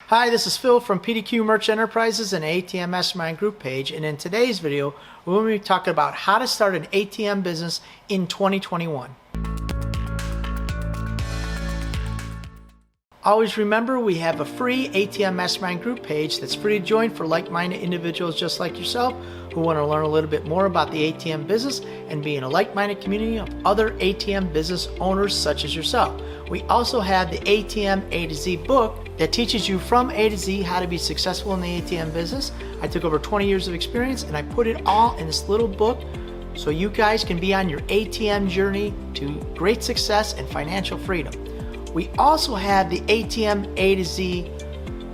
Hi, this is Phil from PDQ Merch Enterprises and ATM Mastermind Group page, and in today's video we're going to be talking about how to start an ATM business in 2021. Always remember, we have a free ATM Mastermind Group page that's free to join for like-minded individuals just like yourself who want to learn a little bit more about the ATM business and be in a like-minded community of other ATM business owners such as yourself. We also have the ATM A to Z book that teaches you from A to Z how to be successful in the ATM business. I took over 20 years of experience and I put it all in this little book so you guys can be on your ATM journey to great success and financial freedom. We also have the ATM A to Z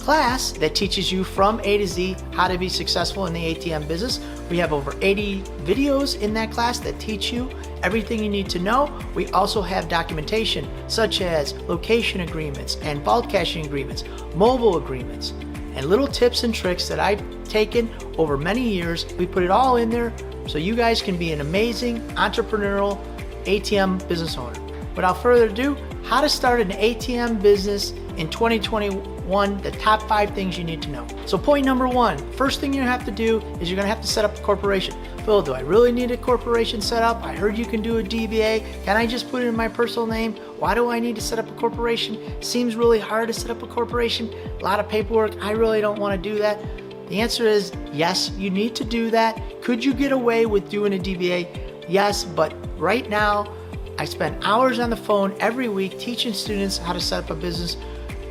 class that teaches you from A to Z how to be successful in the ATM business. We have over 80 videos in that class that teach you everything you need to know. We also have documentation such as location agreements and vault caching agreements, mobile agreements, and little tips and tricks that I've taken over many years. We put it all in there so you guys can be an amazing entrepreneurial ATM business owner. Without further ado, how to start an ATM business in 2021, the top 5 things you need to know. So point number 1, first thing you have to do is you're gonna have to set up a corporation. Phil, do I really need a corporation set up? I heard you can do a DBA. Can I just put it in my personal name? Why do I need to set up a corporation? Seems really hard to set up a corporation. A lot of paperwork. I really don't wanna do that. The answer is yes, you need to do that. Could you get away with doing a DBA? Yes, but right now, I spend hours on the phone every week teaching students how to set up a business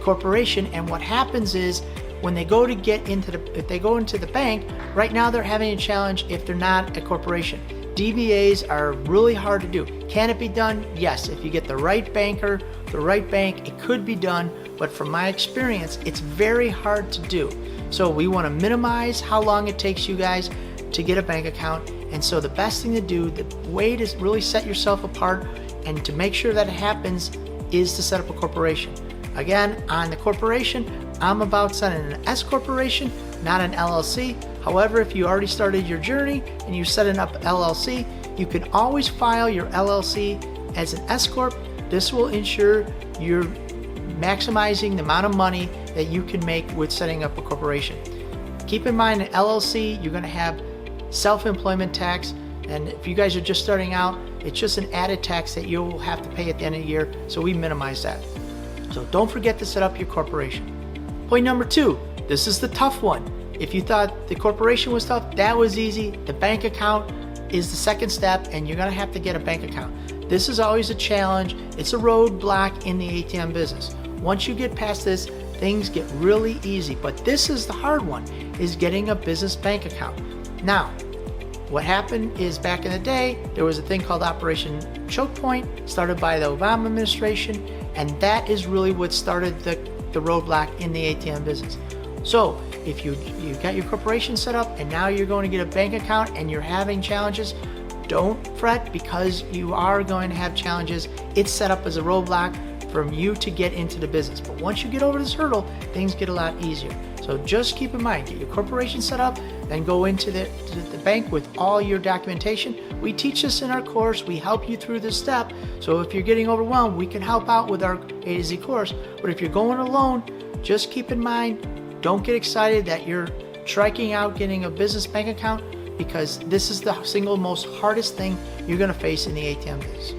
corporation, and what happens is when they go to if they go into the bank, right now they're having a challenge if they're not a corporation. DBAs are really hard to do. Can it be done? Yes, if you get the right banker, the right bank, it could be done, but from my experience, it's very hard to do. So we want to minimize how long it takes you guys to get a bank account. And so the best thing to do, the way to really set yourself apart and to make sure that it happens is to set up a corporation. Again, on the corporation, I'm about setting an S corporation, not an LLC. However, if you already started your journey and you're setting up LLC, you can always file your LLC as an S corp. This will ensure you're maximizing the amount of money that you can make with setting up a corporation. Keep in mind, an LLC, you're going to have self-employment tax, and if you guys are just starting out, it's just an added tax that you'll have to pay at the end of the year, so we minimize that. So don't forget to set up your corporation. Point number 2, this is the tough one. If you thought the corporation was tough, that was easy. The bank account is the second step, and you're gonna have to get a bank account. This is always a challenge. It's a roadblock in the ATM business. Once you get past this, things get really easy, but this is the hard one, is getting a business bank account. Now, what happened is back in the day, there was a thing called Operation Choke Point, started by the Obama administration, and that is really what started the roadblock in the ATM business. So if you got your corporation set up and now you're going to get a bank account and you're having challenges, don't fret, because you are going to have challenges. It's set up as a roadblock for you to get into the business. But once you get over this hurdle, things get a lot easier. So just keep in mind, get your corporation set up, then go into the bank with all your documentation. We teach this in our course. We help you through this step. So if you're getting overwhelmed, we can help out with our A to Z course. But if you're going alone, just keep in mind, don't get excited that you're striking out getting a business bank account, because this is the single most hardest thing you're gonna face in the ATM business.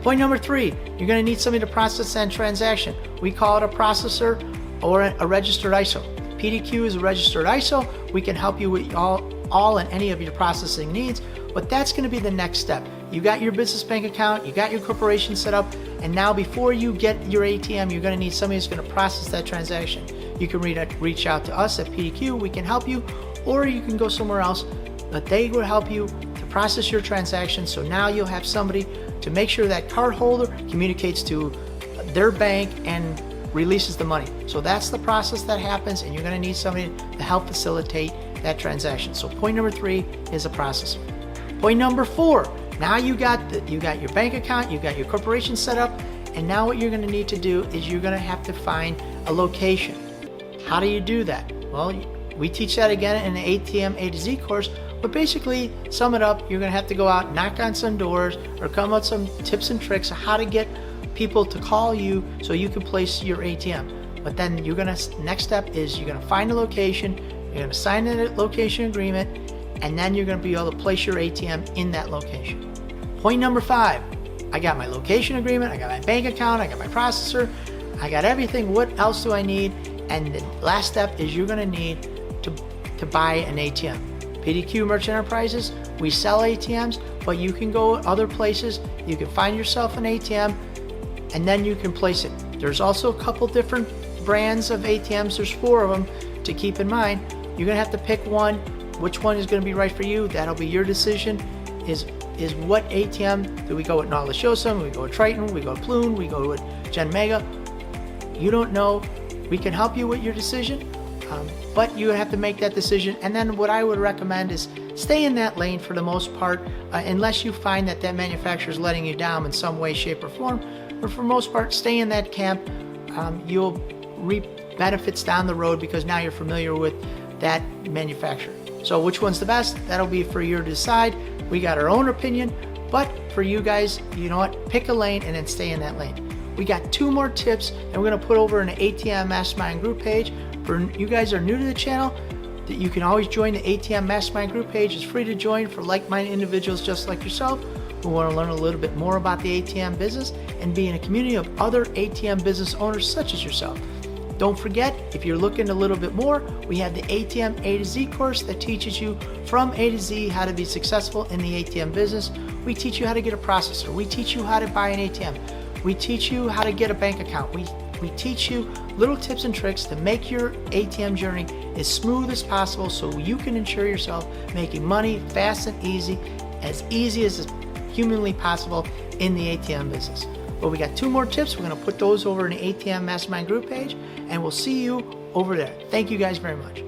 Point number 3, you're gonna need somebody to process that transaction. We call it a processor or a registered ISO. PDQ is a registered ISO. We can help you with all and any of your processing needs, but that's gonna be the next step. You got your business bank account, you got your corporation set up, and now before you get your ATM, you're gonna need somebody who's gonna process that transaction. You can reach out to us at PDQ, we can help you, or you can go somewhere else, but they will help you to process your transaction. So now you'll have somebody to make sure that cardholder communicates to their bank and releases the money. So that's the process that happens, and you're gonna need somebody to help facilitate that transaction. So point number 3 is a processor. Point number 4, now you got your bank account, you got your corporation set up, and now what you're gonna need to do is you're gonna have to find a location. How do you do that? Well, we teach that again in the ATM A to Z course, but basically, sum it up, you're gonna have to go out, knock on some doors, or come up with some tips and tricks of how to get people to call you so you can place your ATM. But then next step is you're gonna find a location, you're gonna sign a location agreement, and then you're gonna be able to place your ATM in that location. Point number 5, I got my location agreement, I got my bank account, I got my processor, I got everything. What else do I need? And the last step is you're gonna need to buy an ATM. PDQ Merchant Enterprises, we sell ATMs, but you can go other places, you can find yourself an ATM, and then you can place it. There's also a couple different brands of ATMs, there's 4 of them to keep in mind. You're gonna have to pick one. Which one is gonna be right for you? That'll be your decision. Is what ATM, do we go with Nautilus Shosum, we go with Triton, we go with Plume, we go with Gen Mega? You don't know. We can help you with your decision, but you have to make that decision. And then what I would recommend is stay in that lane for the most part, unless you find that manufacturer is letting you down in some way, shape, or form. But for the most part, stay in that camp. You'll reap benefits down the road because now you're familiar with that manufacturer. So which one's the best? That'll be for you to decide. We got our own opinion, but for you guys, you know what? Pick a lane and then stay in that lane. We got 2 more tips, and we're gonna put over in the ATM Mastermind group page. For you guys are new to the channel, that you can always join the ATM Mastermind group page. It's free to join for like-minded individuals just like yourself who want to learn a little bit more about the ATM business and be in a community of other ATM business owners such as yourself. Don't forget, if you're looking a little bit more, we have the ATM A to Z course that teaches you from A to Z how to be successful in the ATM business. We teach you how to get a processor. We teach you how to buy an ATM. We teach you how to get a bank account. We teach you little tips and tricks to make your ATM journey as smooth as possible so you can ensure yourself making money fast and easy as humanly possible in the ATM business. But we got 2 more tips. We're going to put those over in the ATM Mastermind group page, and we'll see you over there. Thank you guys very much.